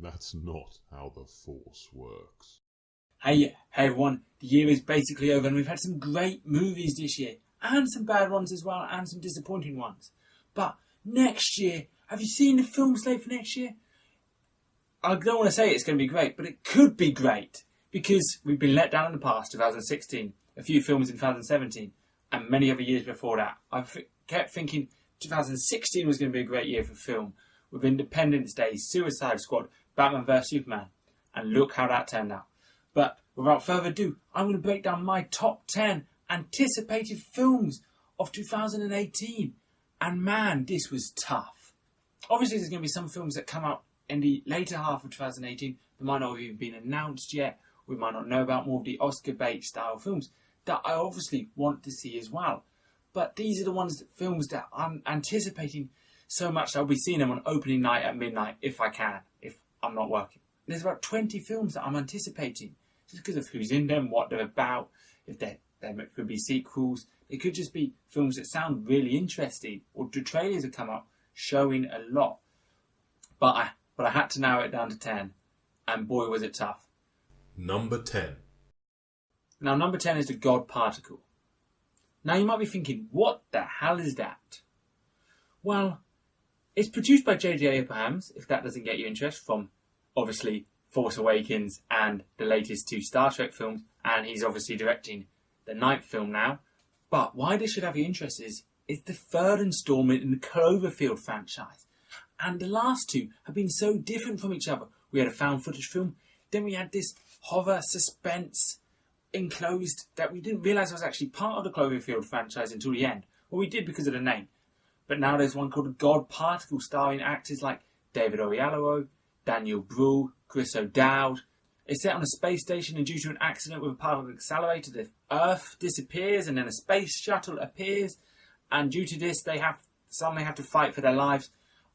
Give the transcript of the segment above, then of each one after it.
That's not how the Force works. Hey everyone, the year is basically over and we've had some great movies this year. And some bad ones as well, and some disappointing ones. But next year, have you seen the film slate for next year? I don't want to say it's going to be great, but it could be great. Because we've been let down in the past, 2016, a few films in 2017, and many other years before that. I kept thinking 2016 was going to be a great year for film, with Independence Day, Suicide Squad, Batman vs Superman. And look how that turned out. But without further ado, I'm going to break down my top 10 anticipated films of 2018. And man, this was tough. Obviously, there's going to be some films that come out in the later half of 2018 that might not have even been announced yet. We might not know about more of the Oscar bait style films that I obviously want to see as well. But these are the films that I'm anticipating so much that I'll be seeing them on opening night at midnight if I can, if I'm not working. There's about 20 films that I'm anticipating just because of who's in them, what they're about, if there could be sequels. It could just be films that sound really interesting, or the trailers have come out showing a lot. But I had to narrow it down to 10, and boy was it tough. Number 10. Now, number 10 is The God Particle. Now, you might be thinking, what the hell is that? Well, it's produced by J.J. Abrams, if that doesn't get you interest, from, obviously, Force Awakens and the latest 2 Star Trek films, and he's obviously directing the 9th film now. But why this should have your interest is it's the 3rd installment in the Cloverfield franchise. And the last 2 have been so different from each other. We had a found footage film, then we had this horror, suspense, enclosed, that we didn't realise was actually part of the Cloverfield franchise until the end. Well, we did because of the name. But now there's one called The God Particle, starring actors like David Oyelowo, Daniel Bruhl, Chris O'Dowd. It's set on a space station, and due to an accident with a particle accelerator, the Earth disappears and then a space shuttle appears. And due to this, they suddenly have to fight for their lives.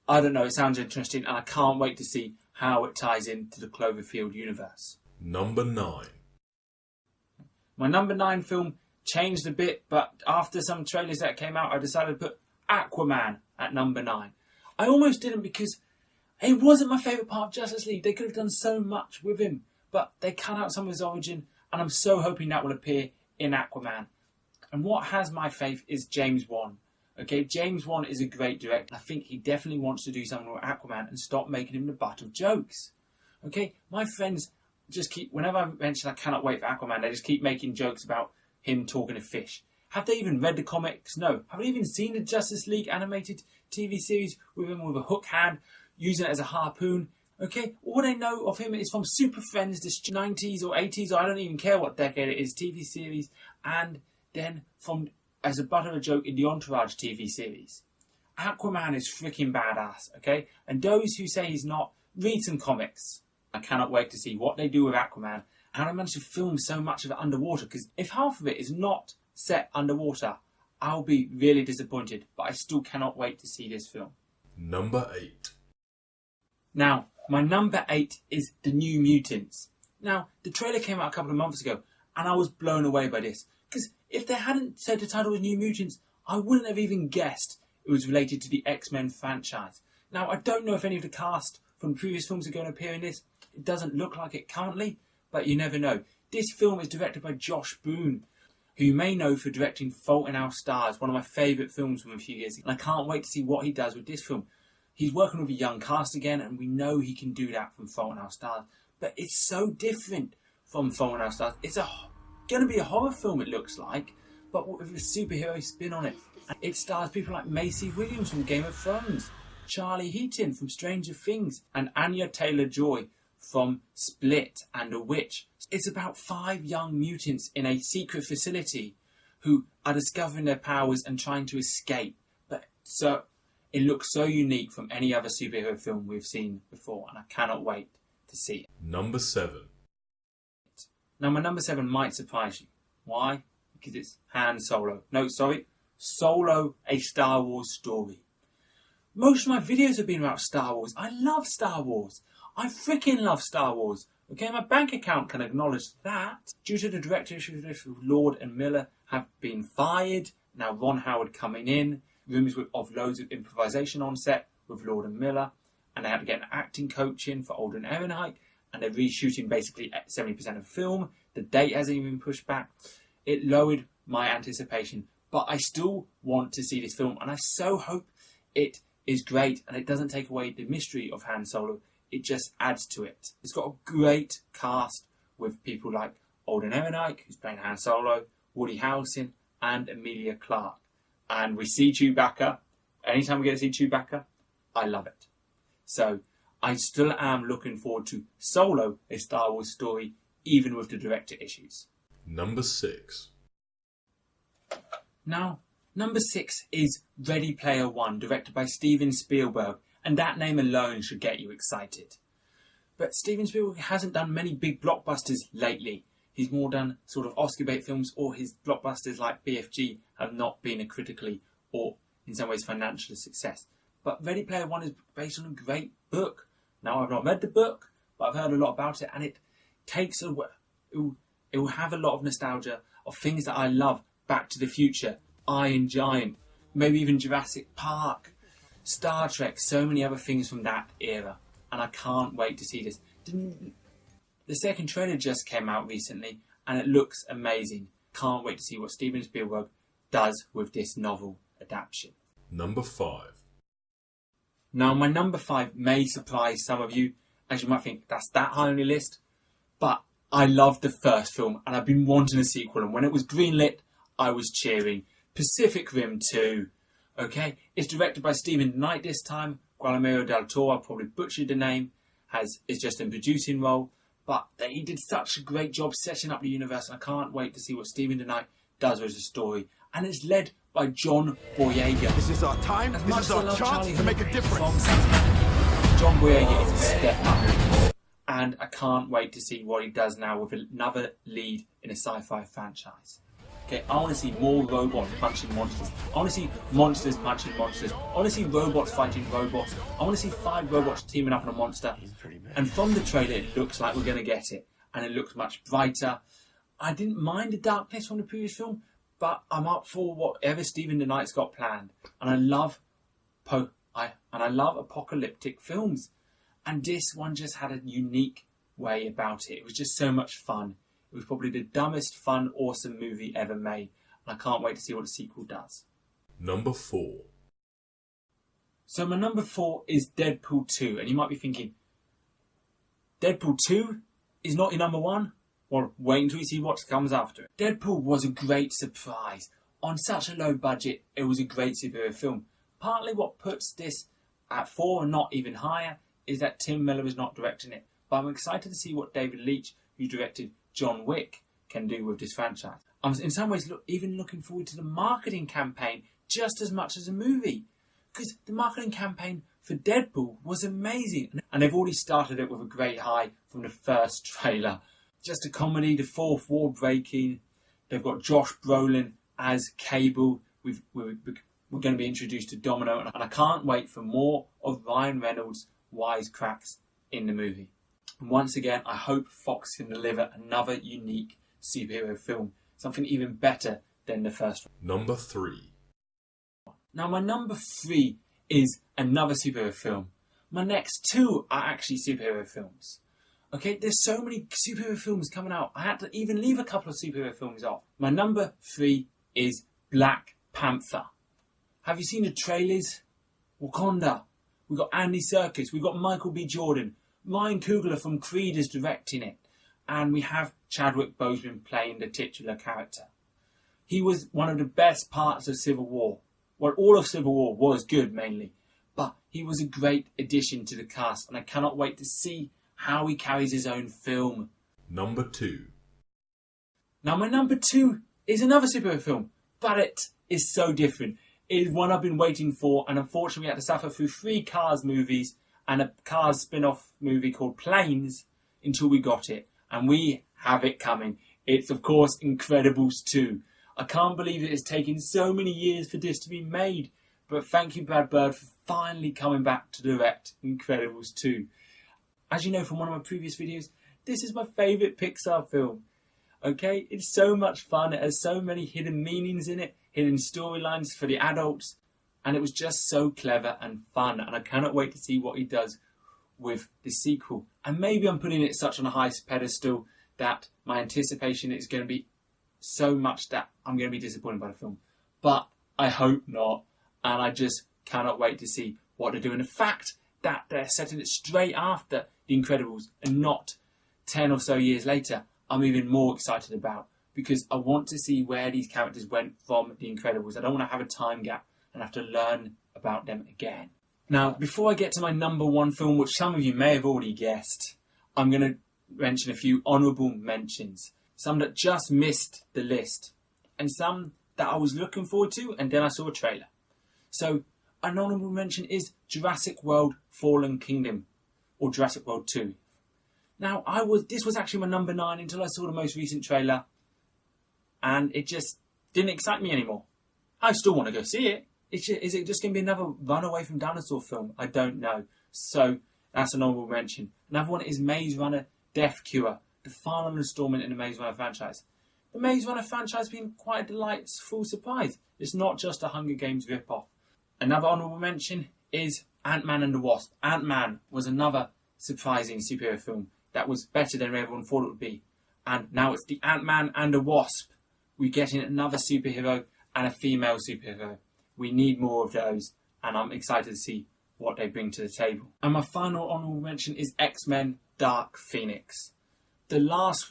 I don't know, it sounds interesting, and I can't wait to see how it ties into the Cloverfield universe. Number 9. My number 9 film changed a bit, but after some trailers that came out, I decided to put Aquaman at number 9. I almost didn't because it wasn't my favourite part of Justice League. They could have done so much with him, but they cut out some of his origin, and I'm so hoping that will appear in Aquaman. And what has my faith is James Wan. Okay, James Wan is a great director. I think he definitely wants to do something with Aquaman and stop making him the butt of jokes. Okay, my friends just keep, whenever I mention I cannot wait for Aquaman, they just keep making jokes about him talking to fish. Have they even read the comics? No. Have they even seen the Justice League animated TV series with him with a hook hand, using it as a harpoon? Okay, all they know of him is from Super Friends, the 90s or 80s, or I don't even care what decade it is, TV series, and then from as a butt of a joke in the Entourage TV series. Aquaman is freaking badass, okay? And those who say he's not, read some comics. I cannot wait to see what they do with Aquaman, how they manage to film so much of it underwater, because if half of it is not set underwater, I'll be really disappointed, but I still cannot wait to see this film. Number 8. Now, my number 8 is The New Mutants. Now, the trailer came out a couple of months ago, and I was blown away by this. Because if they hadn't said the title was New Mutants, I wouldn't have even guessed it was related to the X-Men franchise. Now, I don't know if any of the cast from the previous films are going to appear in this. It doesn't look like it currently, but you never know. This film is directed by Josh Boone, who you may know for directing Fault in Our Stars, one of my favourite films from a few years ago. And I can't wait to see what he does with this film. He's working with a young cast again, and we know he can do that from Fault in Our Stars. But it's so different from Fault in Our Stars. It's going to be a horror film, it looks like, but with a superhero spin on it. And it stars people like Macy Williams from Game of Thrones, Charlie Heaton from Stranger Things, and Anya Taylor-Joy from Split and A Witch. It's about 5 young mutants in a secret facility who are discovering their powers and trying to escape. But so it looks so unique from any other superhero film we've seen before, and I cannot wait to see it. Number 7. Now, my number 7 might surprise you. Why? Because it's Han Solo. No, sorry. Solo, a Star Wars story. Most of my videos have been about Star Wars. I love Star Wars. I freaking love Star Wars. Okay, my bank account can acknowledge that. Due to the directorship of Lord and Miller have been fired. Now Ron Howard coming in. Rumours of loads of improvisation on set with Lord and Miller. and they had to get an acting coach in for Alden Ehrenreich, and they're reshooting basically 70% of the film. The date hasn't even been pushed back. It lowered my anticipation, but I still want to see this film, and I so hope it is great, and it doesn't take away the mystery of Han Solo. It just adds to it. It's got a great cast with people like Alden Ehrenreich, who's playing Han Solo, Woody Harrelson, and Emilia Clarke. And we see Chewbacca. Anytime we get to see Chewbacca, I love it. So I still am looking forward to Solo, a Star Wars story, even with the director issues. Number 6. Now, number 6 is Ready Player One, directed by Steven Spielberg, and that name alone should get you excited. But Steven Spielberg hasn't done many big blockbusters lately. He's more done sort of Oscar bait films, or his blockbusters like BFG have not been a critically or in some ways financial success. But Ready Player One is based on a great book. Now, I've not read the book, but I've heard a lot about it, and it takes it will have a lot of nostalgia of things that I love. Back to the Future, Iron Giant, maybe even Jurassic Park, Star Trek, so many other things from that era. And I can't wait to see this. The second trailer just came out recently, and it looks amazing. Can't wait to see what Steven Spielberg does with this novel adaptation. Number 5. Now, my number 5 may surprise some of you, as you might think that's that high on your list. But I loved the first film, and I've been wanting a sequel. And when it was greenlit, I was cheering. Pacific Rim 2. Okay, it's directed by Stephen Knight this time. Guillermo del Toro, I probably butchered the name, is just in producing role. But he did such a great job setting up the universe, and I can't wait to see what Stephen Knight does with the story. And it's led by John Boyega. This is our time. This is our chance to make a difference. John Boyega is a step up. And I can't wait to see what he does now with another lead in a sci-fi franchise. Okay, I want to see more robots punching monsters. I want to see monsters punching monsters. I want to see robots fighting robots. I want to see 5 robots teaming up on a monster. And from the trailer, it looks like we're going to get it. And it looks much brighter. I didn't mind the darkness from the previous film, but I'm up for whatever Stephen Knight's got planned. And I love apocalyptic films. And this one just had a unique way about it. It was just so much fun. It was probably the dumbest, fun, awesome movie ever made. And I can't wait to see what the sequel does. Number 4. So my number 4 is Deadpool 2. And you might be thinking, Deadpool 2 is not your number 1? Well, wait until you see what comes after it. Deadpool was a great surprise. On such a low budget, it was a great superhero film. Partly what puts this at 4 and not even higher is that Tim Miller is not directing it. But I'm excited to see what David Leitch, who directed John Wick, can do with this franchise. I'm in some ways even looking forward to the marketing campaign just as much as the movie. Because the marketing campaign for Deadpool was amazing. And they've already started it with a great high from the first trailer. Just a comedy, the fourth wall breaking. They've got Josh Brolin as Cable. We're going to be introduced to Domino. And I can't wait for more of Ryan Reynolds' wisecracks in the movie. And once again, I hope Fox can deliver another unique superhero film. Something even better than the first one. Number 3. Now, my number 3 is another superhero film. My next 2 are actually superhero films. Okay, there's so many superhero films coming out. I had to even leave a couple of superhero films off. My number 3 is Black Panther. Have you seen the trailers? Wakanda. We've got Andy Serkis. We've got Michael B. Jordan. Ryan Coogler from Creed is directing it. And we have Chadwick Boseman playing the titular character. He was one of the best parts of Civil War. Well, all of Civil War was good, mainly. But he was a great addition to the cast. And I cannot wait to see how he carries his own film. Number 2. Now, my number 2 is another superhero film. But it is so different. It is one I've been waiting for. And unfortunately, we had to suffer through 3 Cars movies and a Cars spin-off movie called Planes until we got it. And we have it coming. It's, of course, Incredibles 2. I can't believe it has taken so many years for this to be made. But thank you, Brad Bird, for finally coming back to direct Incredibles 2. As you know from one of my previous videos, this is my favourite Pixar film. Okay? It's so much fun. It has so many hidden meanings in it, hidden storylines for the adults. And it was just so clever and fun. And I cannot wait to see what he does with the sequel. And maybe I'm putting it such on a high pedestal that my anticipation is going to be so much that I'm going to be disappointed by the film. But I hope not. And I just cannot wait to see what they're doing. The fact that they're setting it straight after The Incredibles and not 10 or so years later, I'm even more excited about, because I want to see where these characters went from The Incredibles. I don't want to have a time gap and have to learn about them again. Now, before I get to my number one film, which some of you may have already guessed, I'm going to mention a few honourable mentions. Some that just missed the list, and some that I was looking forward to, and then I saw a trailer. So, an honourable mention is Jurassic World Fallen Kingdom, or Jurassic World 2. Now, this was actually my number 9 until I saw the most recent trailer, and it just didn't excite me anymore. I still want to go see it. Is it just going to be another Runaway from Dinosaur film? I don't know. So, that's an honourable mention. Another one is Maze Runner Death Cure, the final instalment in the Maze Runner franchise. The Maze Runner franchise has been quite a delightful surprise. It's not just a Hunger Games rip-off. Another honourable mention is Ant-Man and the Wasp. Ant-Man was another surprising superhero film that was better than everyone thought it would be. And now it's the Ant-Man and the Wasp. We're getting another superhero and a female superhero. We need more of those, and I'm excited to see what they bring to the table. And my final honourable mention is X-Men Dark Phoenix. The last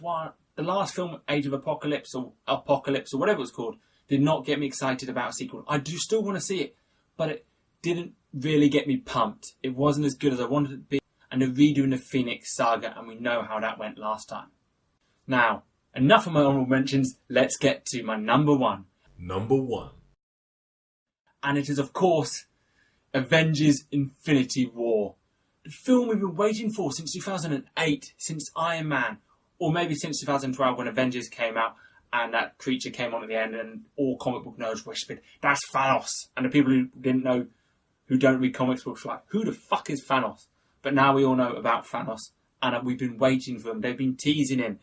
film, Age of Apocalypse or whatever it was called, did not get me excited about a sequel. I do still want to see it, but it didn't really get me pumped. It wasn't as good as I wanted it to be, and they're redoing the Phoenix saga, and we know how that went last time. Now, enough of my honourable mentions, let's get to my number one. Number 1. And it is, of course, Avengers Infinity War. The film we've been waiting for since 2008, since Iron Man, or maybe since 2012 when Avengers came out and that creature came on at the end and all comic book nerds whispered, "That's Thanos." And the people who didn't know, who don't read comics books, were like, "Who the fuck is Thanos?" But now we all know about Thanos, and we've been waiting for him. They've been teasing him,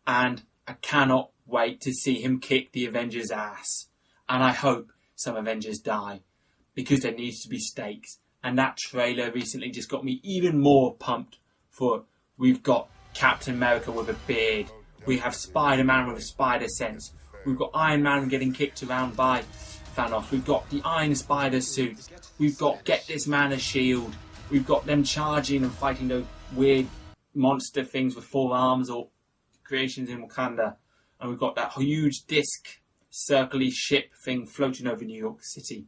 and I cannot wait to see him kick the Avengers' ass. And I hope some Avengers die, because there needs to be stakes. And that trailer recently just got me even more pumped for it. We've got Captain America with a beard. We have Spider-Man with a spider sense. We've got Iron Man getting kicked around by Thanos. We've got the Iron Spider suit. We've got Get This Man a Shield. We've got them charging and fighting those weird monster things with 4 arms or creations in Wakanda. And we've got that huge disc, circly ship thing floating over New York City.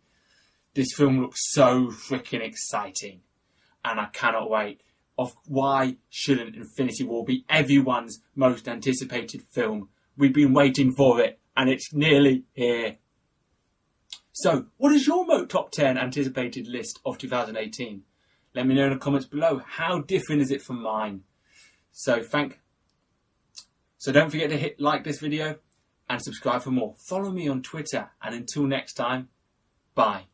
This film looks so freaking exciting, and I cannot wait. Why shouldn't Infinity War be everyone's most anticipated film? We've been waiting for it, and it's nearly here. So, what is your top 10 anticipated list of 2018? Let me know in the comments below. How different is it from mine? So don't forget to like this video and subscribe for more. Follow me on Twitter, and until next time, bye.